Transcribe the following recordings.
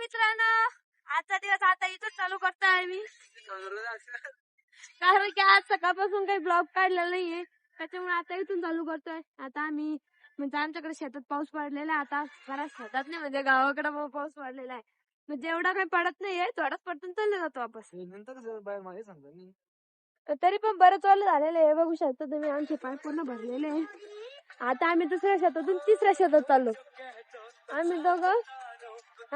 मित्रांनो, आजचा दिवस आता इथं चालू करतोय मी, कारण की आज सकाळपासून काही ब्लॉग काढलेला नाहीये, त्याच्यामुळे आता इथून चालू करतोय. आता आम्ही म्हणजे आमच्याकडे शेतात पाऊस पडलेला आहे. आता बराच शेतात नाही म्हणजे गावाकडे पाऊस पडलेला आहे, म्हणजे एवढा काही पडत नाहीये, थोडाच पडून चालले जातो वापस. तरी पण बरं चालू झालेलं आहे. बघू शकता तुम्ही, आमचे पाय पूर्ण भरलेले आहे. आता आम्ही दुसऱ्या शेतातून तिसऱ्या शेतात चाललो. आम्ही दोघं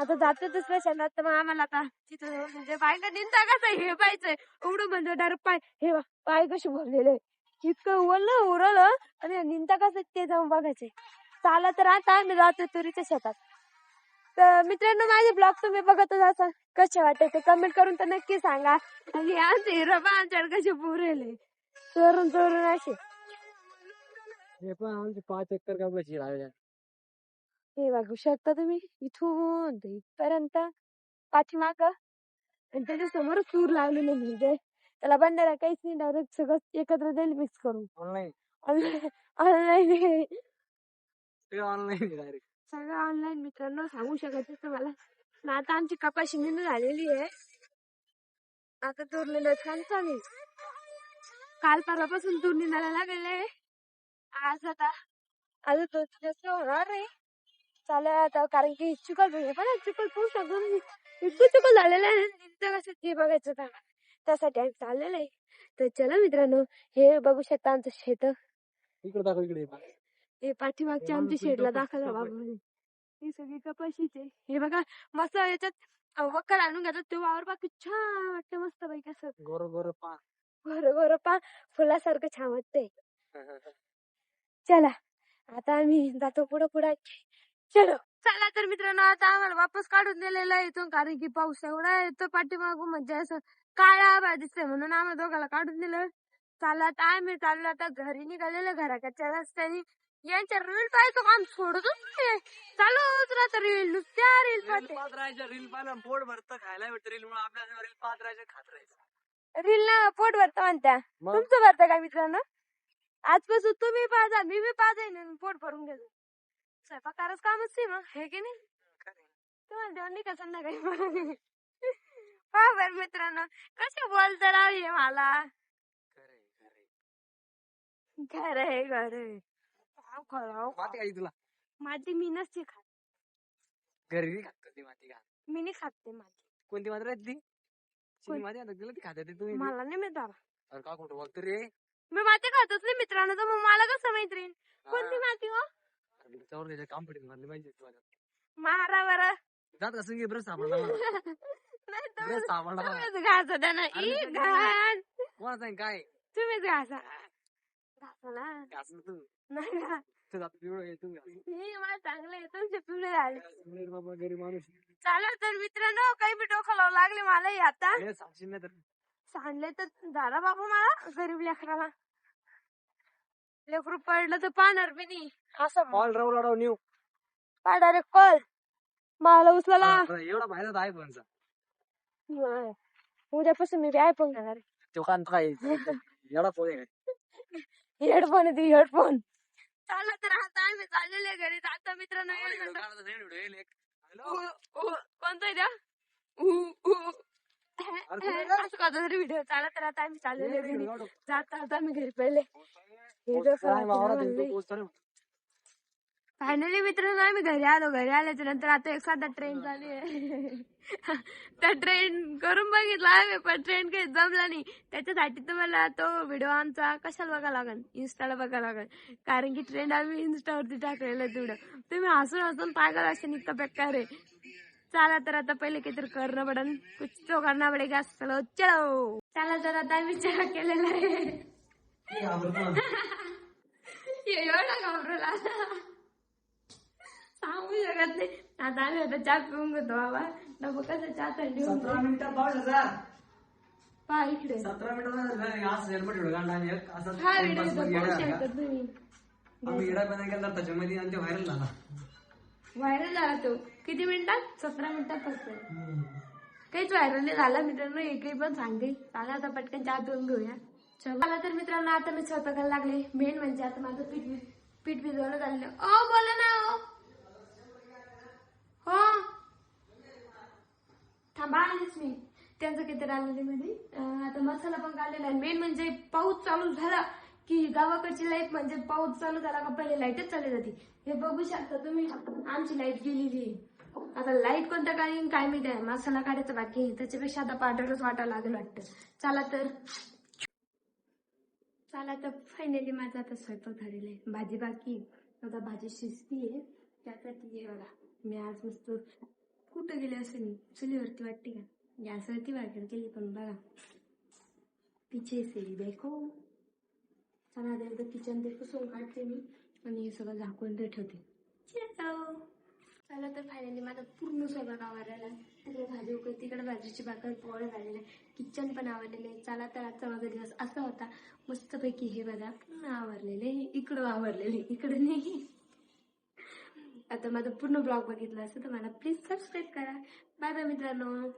आता जातो दुसऱ्या शेतात. तर मग आम्हाला आता तिथं म्हणजे बायका निंदा कसं हे पाहिजे एवढं म्हणजे डायरेक्ट पाय हे पाय कसे भरलेले इतकं ओलं उरलं आणि निंदा कसं ते जाऊन बघायचे. चाला तर आता आम्ही जातो तुरीच्या शेतात. तर मित्रांनो, माझे ब्लॉग तुम्ही बघतच असाल, कसे वाटते ते कमेंट करून तर नक्की सांगा. आणि आमचे हिरोबा आमच्याकडे कसे पुरेले चोरून चोरून असे. हे पण आमचे 5 एकर कपाशी लावल्या. हे बघू शकता तुम्ही, इथून ते इथपर्यंत पाठीमाग आणि त्याच्या समोर सूर लावलेले म्हणजे त्याला बंडारा काहीच नाही, डायरेक्ट सगळं एकत्र देईल मिक्स करून. ऑनलाईन ऑनलाईन ऑनलाईन डायरेक्ट सगळं ऑनलाईन. मित्रांनो, सांगू शकत तुम्हाला. आता आमची कपाशी निंद झालेली आहे. आता तूर निंदा छान चालू आहे. काल परवापासून तूर निंदायला लागलेले. आज आता अजून 2 दिवस होणार नाही चालेल आता, कारण की चिखल पाहिजे पण चिखल पाहू शकतो इतकं चिखल झालेलं आहे. निंदा कसं ते बघायचं का, त्यासाठी आम्ही चाललेलं आहे. तर चला मित्रांनो, हे बघू शकता आमचं शेत. इकडे दाखव, इकडे हे पाठीमागच्या आमच्या शेडला दाखवलं बाबा. ही सगळी कपाशीचे. हे बघा मस्त याच्यात वक्कल आणून घेतात ते वावर बाकी छान वाटतं, मस्त पैकी असं गोर गोर पा गोर पा फुलासारखं छान वाटतंय. चला आता आम्ही जातो पुढे पुढे. चलो चला तर मित्रांनो, आता आम्हाला वापस काढून दिलेलं आहे इथून, कारण की पाऊस एवढा येतो पाठीमागू म्हणजे असं काळा आभाळ दिसतंय, म्हणून आम्हाला दोघाला काढून दिलं. चला आता आम्ही चाललो आता घरी निघालेलं घराकडच्या रस्त्याने. यांच्या रील पाहायचं काम सोडतच नाही, चालूच राहतं रील, नुसत्या रील पाहते. रील पाहिलं पोट भरतं, खायला भेटतं रील मुळे. आपल्याला रील पाहत राहायचं, खात राहायचं. रील ना पोट भरतं म्हणत्या, तुमचं भरतं का मित्रांनो? आजपासून तुम्ही पाहता, मी बी पाहते ना, पोट भरून घेतो. स्वयंपाकाच कामच आहे मग, हे की नाही? तुम्हाला जेवण नाही का संध्याकाळी? पहा बर मित्रांनो, कसे बोलता राव हे मला. खरंय खरंय. माती खायची तुला? माती मी नसते खात. घरी खात ती माती का? मी नाही खात ते माती. कोणती माती राहते ती? चिनी माती आता तिला ती खात तुम्ही? मला नाही माहित बाबा. अरे का खोटं बोलतो रे? मी माती खातच नाही मित्रांनो, तर मग मला कसं मैत्रीण? कोणती माती हो? त्याच्यावर त्याच्या कॉम्पिटिशन मारली पाहिजे तुला. मारा बरं. जात असं की ब्रश सापडला मला. नाही ब्रश सापडला मला. तुम्हीच घासा त्यांना. ई घाण. कोणाचा आहे काय? तुम्हीच घासा. घासा ना. घासून तू. नाही ना. तुझा पिवळं आहे तू. मी मला चांगलं आहे, तुमचे पिवळे झाले. बाबा गरीब माणूस. चालेल तर मित्रांनो, काही बी डोकं लावू लागले मला आता. सांगशील नाही तर सांडले तर झाला बाबा मला, गरीब लेकराला. लेकरू पडलं तर पाहणार बी नाही असं. कॉल राव न्यू पाडारे कॉल मला उचलाला. एवढा बाहेर आहे फोनचा. उद्यापासून मी आयफोन घेणार. तो कान काय एवढा फोन आहे? हेडफोन आहे ती, हेडफोन. चाललं तर आता आम्ही चाललेले घरी. आता मित्रांनो कोणता द्या असं का तरी व्हिडिओ. चालत तर आता आम्ही चाललेले घरी. जाता आता आम्ही घरी पहिले. फायनली मित्रांनो आम्ही घरी आलो. घरी आल्याच्या नंतर आता एक साधा ट्रेन चालू आहे. त्या ट्रेन करून बघितला आम्ही, पण ट्रेन काही जमला नाही. त्याच्यासाठी तुम्हाला तो व्हिडिओ आमचा कशाला बघा लागेल, इन्स्टाला बघा लागेल, कारण की ट्रेंड आम्ही इन्स्टावरती टाकलेला व्हिडिओ. तुम्ही हसून हसून पागल असे इतका बेकार आहे. चला तर आता पहिले काहीतरी करणं पडन, कुछ तो करना पडेगा. चलो चलो. चला तर आता आम्ही चहा केलेला आहे. एवढा घाबरला सांगू शकत नाही. आता आम्ही आता चहा पिऊन घेतो बाबा. डबा कसं चहा थंडी होऊन 17 मिनिटं पावसाचा. पहा इकडे 17 मिनिटं असं हेल्मेट ठेवलं का आणि असं हा व्हिडिओ पाहू शकता तुम्ही. आम्ही येडा पण केला त्याच्यामध्ये आणि ते व्हायरल झाला. व्हायरल झाला तो किती मिनिटात? 17 मिनिटात फक्त. काहीच व्हायरल नाही झाला मित्रांनो, एकही पण सांगते. चाला आता पटकन चहा पिऊन घेऊया. चला तर मित्रांनो, आता मी स्वयंपाकाला लागले. मेन म्हणजे आता माझं पीठ भिजवलं झालं. ओ बोला ना. हो बाळानेच मी त्यांचं काहीतरी आलेले मध्ये आता मसाला पण काढलेला आहे. मेन म्हणजे पाऊस चालू झाला की गावाकडची लाईट म्हणजे पाऊस चालू झाला का पहिले लाईटच चालली जाते. हे बघू शकता तुम्ही आमची लाईट गेलेली आहे. आता लाईट कोणत्या काढीन काय माहिती आहे. मसाला काढायचा बाकी आहे त्याच्यापेक्षा आता पावडरच वाटायला लागेल वाटतं. चला तर फायनली माझा आता स्वयंपाक झालेला आहे. भाजी बाकी आहे. आता भाजी शिजतीये त्यासाठी हे बघा मी आज मस्त कुठं गेले असेल मी चुलीवरती वाटते का गॅसवरती भाकर केली पण बघा पिछे से देखो. चला आता एकदा किचन ते पुसून काढते मी आणि हे सगळं झाकून ते ठेवते. चला तर फायनली माझा पूर्ण स्वयंपाक आवरलेला आहे. तिकडे भाजी उकळी तिकडे भाजीची भाकर पोळं झालेलं आहे. किचन पण आवरलेलं आहे. चला तर आजचा माझा दिवस असा होता मस्तपैकी हे बघा पूर्ण आवरलेले इकडं आवरलेले इकडे नाही. आता माझा पूर्ण ब्लॉग बघितला असेल तर मला प्लीज सबस्क्राईब करा. बाय बाय मित्रांनो.